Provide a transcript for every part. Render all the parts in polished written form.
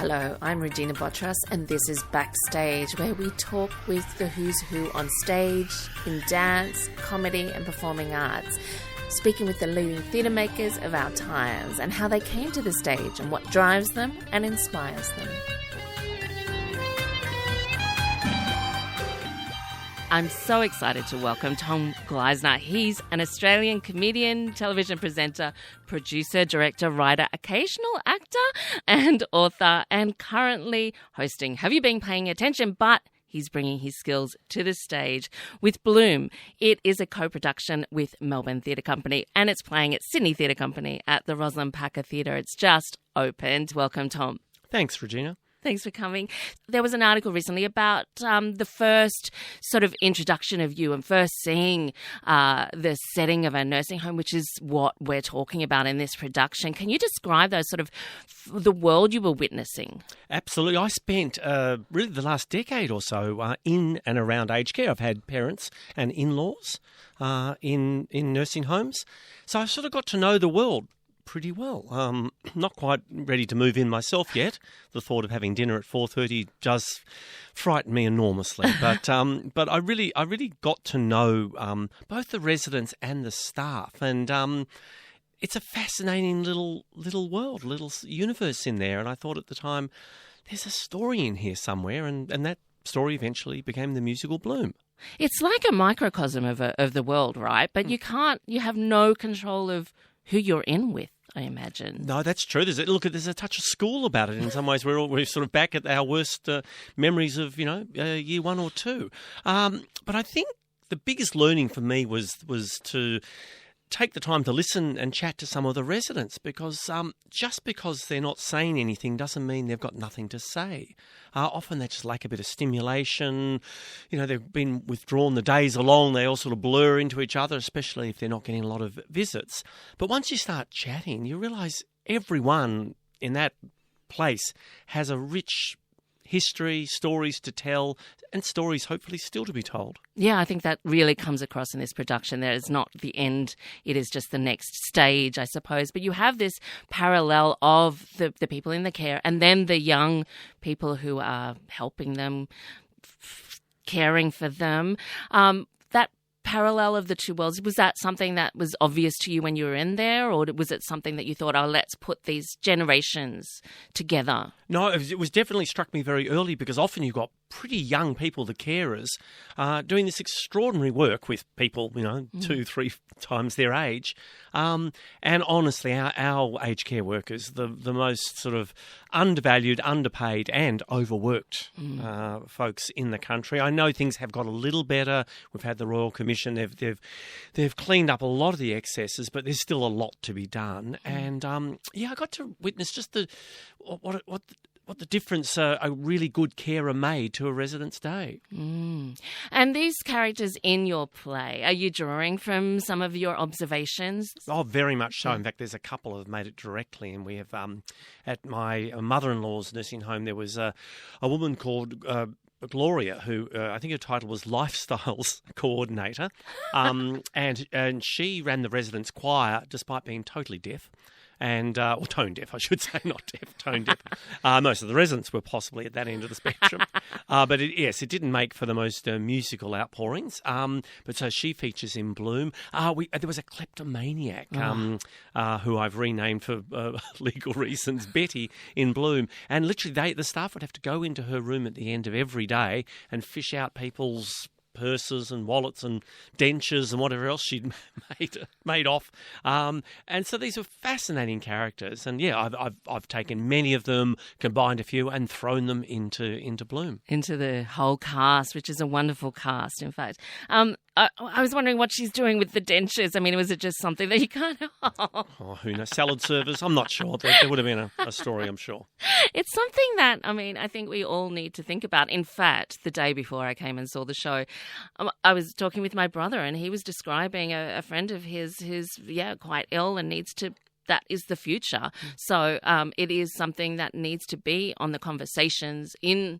Hello, I'm Regina Botras, and this is Backstage, where we talk with the who's who on stage, in dance, comedy and performing arts, speaking with the leading theatre makers of our times and how they came to the stage and what drives them and inspires them. I'm so excited to welcome Tom Gleisner. He's an Australian comedian, television presenter, producer, director, writer, occasional actor and author, and currently hosting Have You Been Paying Attention? But he's bringing his skills to the stage with Bloom. It is a co-production with Melbourne Theatre Company, and it's playing at Sydney Theatre Company at the Rosalind Packer Theatre. It's just opened. Welcome, Tom. Thanks, Regina. Thanks for coming. There was an article recently about the first sort of introduction of you and first seeing the setting of a nursing home, which is what we're talking about in this production. Can you describe those sort of the world you were witnessing? Absolutely. I spent really the last decade or so in and around aged care. I've had parents and in-laws in nursing homes. So I sort of got to know the world pretty well. Not quite ready to move in myself yet. The thought of having dinner at 4:30 does frighten me enormously. But I really got to know both the residents and the staff, and it's a fascinating little world, little universe in there. And I thought at the time, there's a story in here somewhere, and that story eventually became the musical Bloom. It's like a microcosm of the world, right? But you have no control of who you're in with, I imagine. No, that's true. There's a touch of school about it in some ways. We're sort of back at our worst memories of, year one or two. But I think the biggest learning for me was to take the time to listen and chat to some of the residents, because just because they're not saying anything doesn't mean they've got nothing to say. Often they just lack a bit of stimulation. They've been withdrawn, the days are long, they all sort of blur into each other, especially if they're not getting a lot of visits. But once you start chatting, you realise everyone in that place has a rich history, stories to tell, and stories hopefully still to be told. Yeah, I think that really comes across in this production. There is not the end, it is just the next stage, I suppose. But you have this parallel of the people in the care and then the young people who are helping them, caring for them. That parallel of the two worlds, was that something that was obvious to you when you were in there, or was it something that you thought, let's put these generations together? No, it was definitely struck me very early, because often you've got pretty young people, the carers, doing this extraordinary work with people, 2-3 times their age. And honestly, our aged care workers, the most sort of undervalued, underpaid and overworked folks in the country. I know things have got a little better. We've had the Royal Commission. They've cleaned up a lot of the excesses, but there's still a lot to be done. And I got to witness just what the difference a really good carer made to a resident's day. And these characters in your play, are you drawing from some of your observations? Oh, very much so. In fact, there's a couple that have made it directly, and we have at my mother-in-law's nursing home, there was a woman called Gloria, who I think her title was Lifestyles Coordinator, and she ran the residents' choir despite being totally deaf. Or tone deaf, I should say, not deaf, tone deaf. Most of the residents were possibly at that end of the spectrum. But it didn't make for the most musical outpourings. But so she features in Bloom. There was a kleptomaniac who I've renamed for legal reasons, Betty, in Bloom. And literally the staff would have to go into her room at the end of every day and fish out people's purses and wallets and dentures and whatever else she'd made off. And so these were fascinating characters. And I've taken many of them, combined a few, and thrown them into Bloom. Into the whole cast, which is a wonderful cast, in fact. I was wondering what she's doing with the dentures. I mean, was it just something that you can't... Oh, who knows? Salad servers? I'm not sure. There would have been a story, I'm sure. It's something that, I think we all need to think about. In fact, the day before I came and saw the show, I was talking with my brother, and he was describing a friend of his who's, quite ill and needs to... That is the future. So it is something that needs to be on the conversations in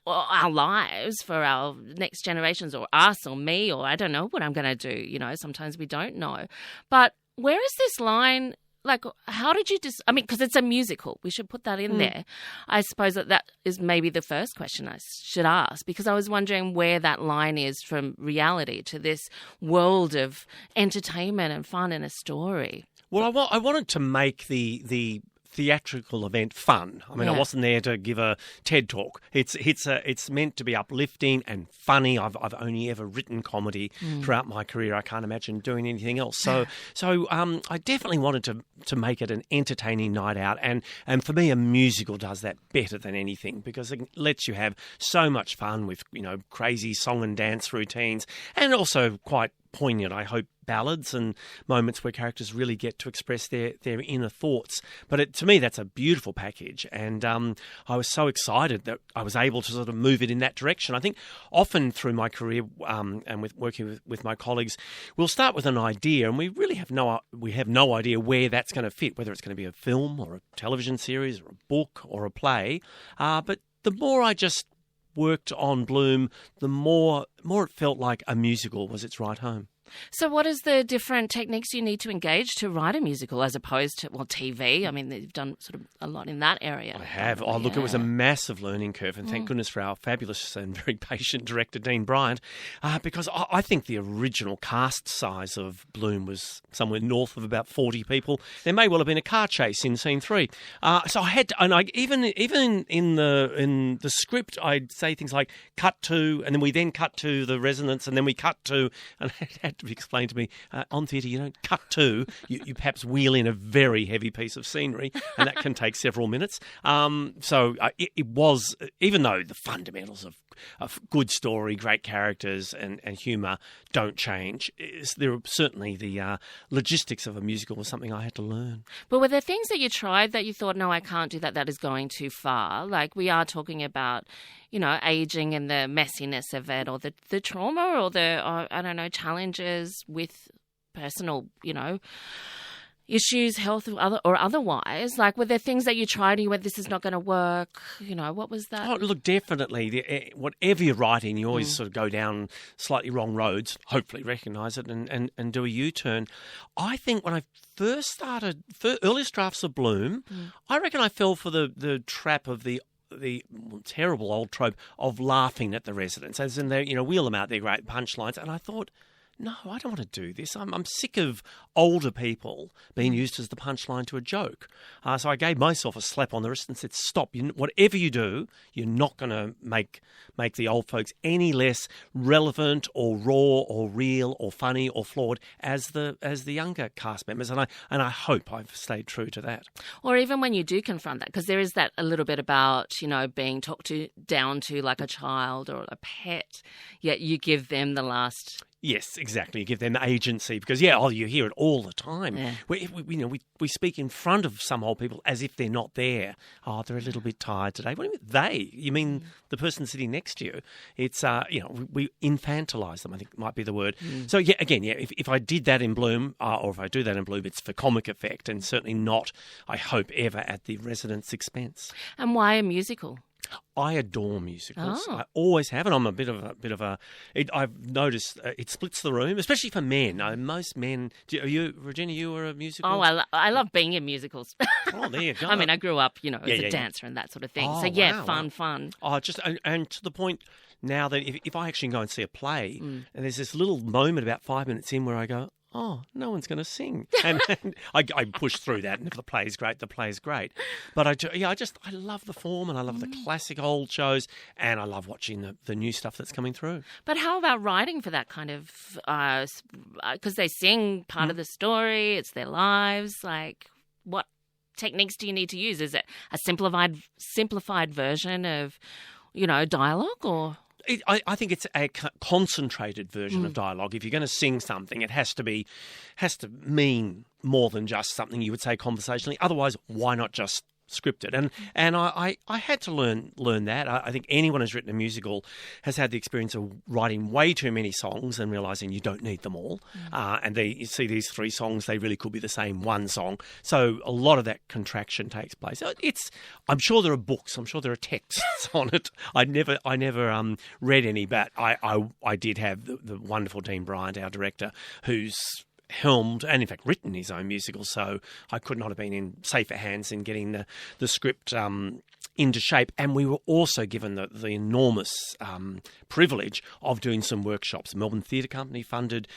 our lives for our next generations, or us or me, or I don't know what I'm going to do. Sometimes we don't know. But where is this line like, how did you just, I mean, because it's a musical. We should put that in there. I suppose that is maybe the first question I should ask, because I was wondering where that line is from reality to this world of entertainment and fun and a story. Well, I wanted to make the theatrical event fun. I mean, I wasn't there to give a TED talk. It's meant to be uplifting and funny. I've only ever written comedy throughout my career. I can't imagine doing anything else. So I definitely wanted to make it an entertaining night out, and for me, a musical does that better than anything, because it lets you have so much fun with, you know, crazy song and dance routines, and also quite poignant, I hope, ballads and moments where characters really get to express their inner thoughts. But to me, that's a beautiful package, and I was so excited that I was able to sort of move it in that direction. I think often through my career and with working with my colleagues, we'll start with an idea, and we really have no idea where that's going to fit, whether it's going to be a film or a television series or a book or a play. But the more I just worked on Bloom, the more it felt like a musical was its right home. So what is the different techniques you need to engage to write a musical as opposed to, well, TV? I mean, you've done sort of a lot in that area. I have. Oh, look, it was a massive learning curve, and thank goodness for our fabulous and very patient director, Dean Bryant, because I think the original cast size of Bloom was somewhere north of about 40 people. There may well have been a car chase in scene 3. So I had to, and even in the script, I'd say things like cut to, and then we then cut to the resonance, and then we cut to, and it had to be explained to me, on theatre you don't cut to, you perhaps wheel in a very heavy piece of scenery, and that can take several minutes. So it was, even though the fundamentals of good story, great characters and humour don't change, there are certainly the logistics of a musical was something I had to learn. But were there things that you tried that you thought, no, I can't do that, that is going too far? Like, we are talking about, you know, aging and the messiness of it, or the trauma, or I don't know, challenges with personal, you know, issues, health or otherwise. Like, were there things that you tried and you went, this is not going to work? You know, what was that? Oh, look, definitely. Whatever you're writing, you always sort of go down slightly wrong roads, hopefully recognise it and do a U-turn. I think when I first started, earliest drafts of Bloom, I reckon I fell for the trap of the terrible old trope of laughing at the residents, as in they, you know, wheel them out their great punchlines, and I thought, no, I don't want to do this. I'm sick of older people being used as the punchline to a joke. So I gave myself a slap on the wrist and said, stop. Whatever you do, you're not going to make the old folks any less relevant or raw or real or funny or flawed as the younger cast members. And I hope I've stayed true to that. Or even when you do confront that, because there is that a little bit about, you know, being talked down to like a child or a pet, yet you give them the last... Yes, exactly. You give them agency because, you hear it all the time. Yeah. We speak in front of some old people as if they're not there. Oh, they're a little bit tired today. What do you mean they? You mean the person sitting next to you? It's, we infantilise them, I think might be the word. So, if I did that in Bloom, or if I do that in Bloom, it's for comic effect and certainly not, I hope, ever at the residents' expense. And why a musical? I adore musicals. I always have, and I'm a bit of a. I've noticed it splits the room, especially for men. Most men. Regina, you were a musical? Oh, I love being in musicals. Oh, there you go. I mean, I grew up, as a dancer and that sort of thing. Oh, so fun. Oh, and to the point now that if I actually go and see a play, and there's this little moment about 5 minutes in where I go, oh, no one's going to sing. And I push through that, and if the play is great, the play is great. But I love the form, and I love the classic old shows, and I love watching the new stuff that's coming through. But how about writing for that kind of, because they sing part of the story, it's their lives, like what techniques do you need to use? Is it a simplified version of, dialogue or... I think it's a concentrated version of dialogue. If you're going to sing something, it has to mean more than just something you would say conversationally. Otherwise, why not just script it? And I had to learn that. I think anyone who's written a musical has had the experience of writing way too many songs and realising you don't need them all. And you see these 3 songs, they really could be the same one song. So a lot of that contraction takes place. I'm sure there are books. I'm sure there are texts on it. I never read any, but I did have the wonderful Dean Bryant, our director, who's helmed and in fact written his own musical, so I could not have been in safer hands in getting the script into shape. And we were also given the enormous privilege of doing some workshops. The Melbourne Theatre Company funded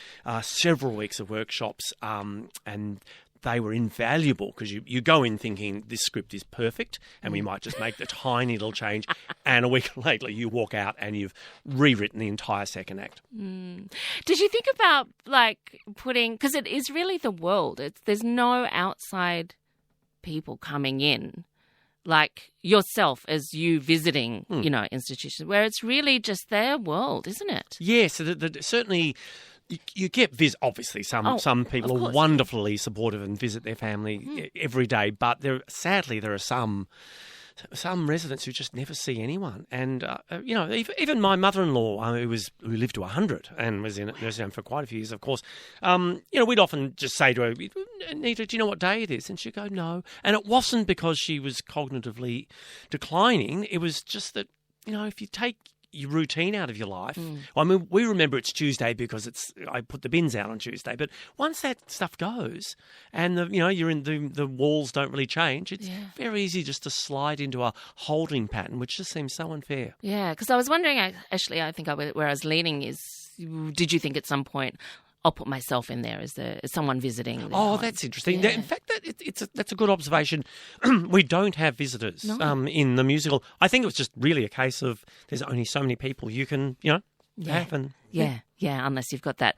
several weeks of workshops, and they were invaluable because you go in thinking this script is perfect and we might just make the tiny little change, and a week later you walk out and you've rewritten the entire second act. Did you think about putting, because it is really the world, there's no outside people coming in like yourself as you visiting, institutions, where it's really just their world, isn't it? Yes, certainly. You get obviously some people are wonderfully supportive and visit their family every day, but sadly there are some residents who just never see anyone. And even my mother-in-law, who lived to 100 and was in nursing home for quite a few years, of course. We'd often just say to her, "Nita, do you know what day it is?" And she'd go, "No." And it wasn't because she was cognitively declining. It was just that if you take your routine out of your life. I mean, we remember it's Tuesday because I put the bins out on Tuesday. But once that stuff goes, and you're in the walls don't really change, it's very easy just to slide into a holding pattern, which just seems so unfair. Yeah, because I was wondering, actually, I think where I was leaning is, did you think at some point, I'll put myself in there as someone visiting? That's interesting. Yeah. In fact, that's a good observation. We don't have visitors in the musical. I think it was just really a case of there's only so many people you can, have. And, unless you've got that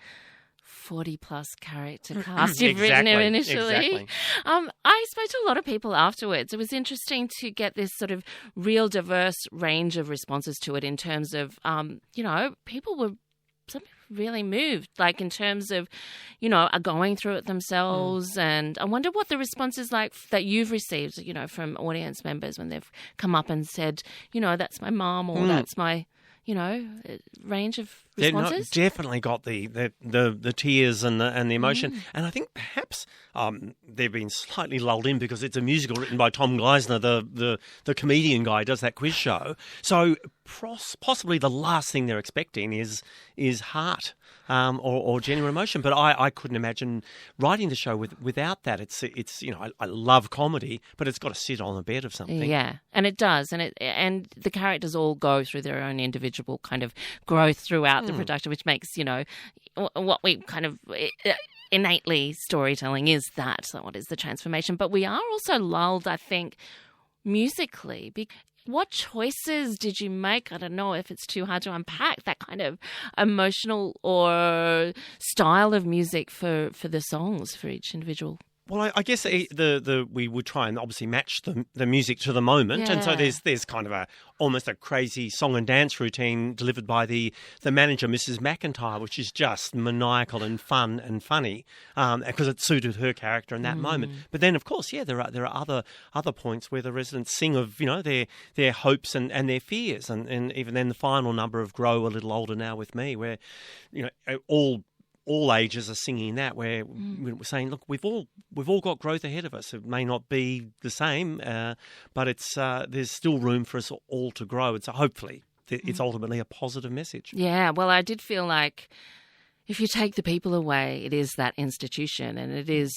40-plus character cast you've written initially. Exactly. I spoke to a lot of people afterwards. It was interesting to get this sort of real diverse range of responses to it in terms of, people were really moved, like in terms of, are going through it themselves. And I wonder what the response is like that you've received, from audience members when they've come up and said, that's my mom, or that's my, range of responses. Definitely got the tears and the emotion. And I think perhaps they've been slightly lulled in because it's a musical written by Tom Gleisner, the comedian guy who does that quiz show. So possibly the last thing they're expecting is heart or genuine emotion. But I couldn't imagine writing the show without that. It's I love comedy, but it's got to sit on a bed of something. Yeah, and it does, and the characters all go through their own individual kind of growth throughout the production, which makes what we kind of innately storytelling is that. So what is the transformation? But we are also lulled, I think, musically. What choices did you make? I don't know if it's too hard to unpack that kind of emotional or style of music for the songs for each individual. Well, I guess we would try and obviously match the music to the moment, and so there's kind of almost a crazy song and dance routine delivered by the manager, Mrs. McIntyre, which is just maniacal and fun and funny because it suited her character in that moment. But then, of course, there are other points where the residents sing of their hopes and their fears, and even then the final number of "Grow a Little Older Now with Me," where all ages are singing that, where we're saying, look, we've all got growth ahead of us. It may not be the same, but it's there's still room for us all to grow. And so hopefully it's ultimately a positive message. Yeah, well, I did feel like if you take the people away, it is that institution, and it is,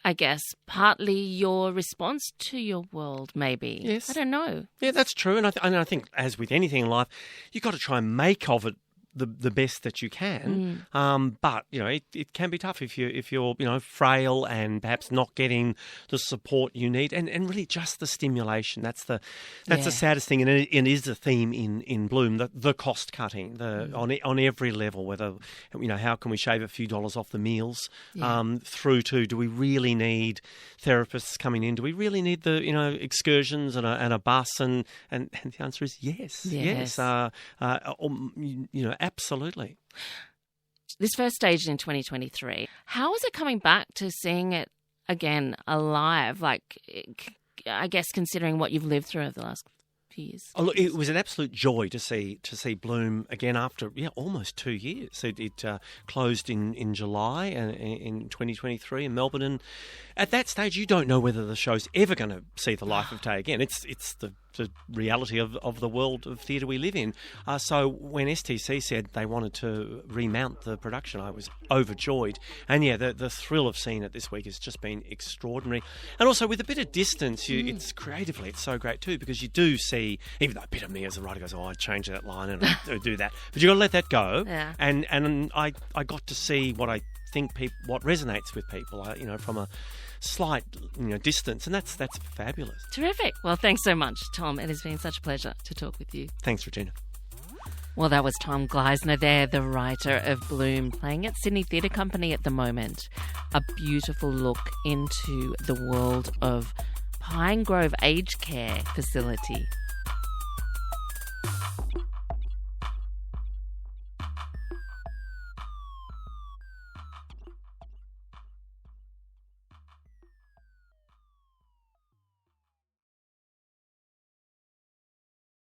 I guess, partly your response to your world, maybe. Yes. I don't know. Yeah, that's true. And I think, as with anything in life, you've got to try and make of it the best that you can, but it can be tough if you're frail and perhaps not getting the support you need, and really just the stimulation. That's the saddest thing, and it is a theme in Bloom, the cost cutting, on every level. Whether how can we shave a few dollars off the meals, through to do we really need therapists coming in? Do we really need the excursions and a bus? And the answer is yes. Absolutely. This first staged in 2023. How is it coming back to seeing it again alive? Like, I guess considering what you've lived through over the last few years. Oh, look, it was an absolute joy to see Bloom again after almost 2 years. It closed in July in 2023 in Melbourne, and at that stage you don't know whether the show's ever going to see the light of day again. It's the the reality of the world of theatre we live in. So when STC said they wanted to remount the production, I was overjoyed. And yeah, the thrill of seeing it this week has just been extraordinary. And also with a bit of distance, it's creatively, it's so great too, because you do see, even though a bit of me as a writer goes, I'd change that line and I'd do that. But you've got to let that go. Yeah. And I got to see what I think what resonates with people, from a slight distance, and that's fabulous. Terrific. Well, thanks so much, Tom. It has been such a pleasure to talk with you. Thanks, Regina. Well, that was Tom Gleisner there, the writer of Bloom, playing at Sydney Theatre Company at the moment. A beautiful look into the world of Pine Grove Aged Care Facility.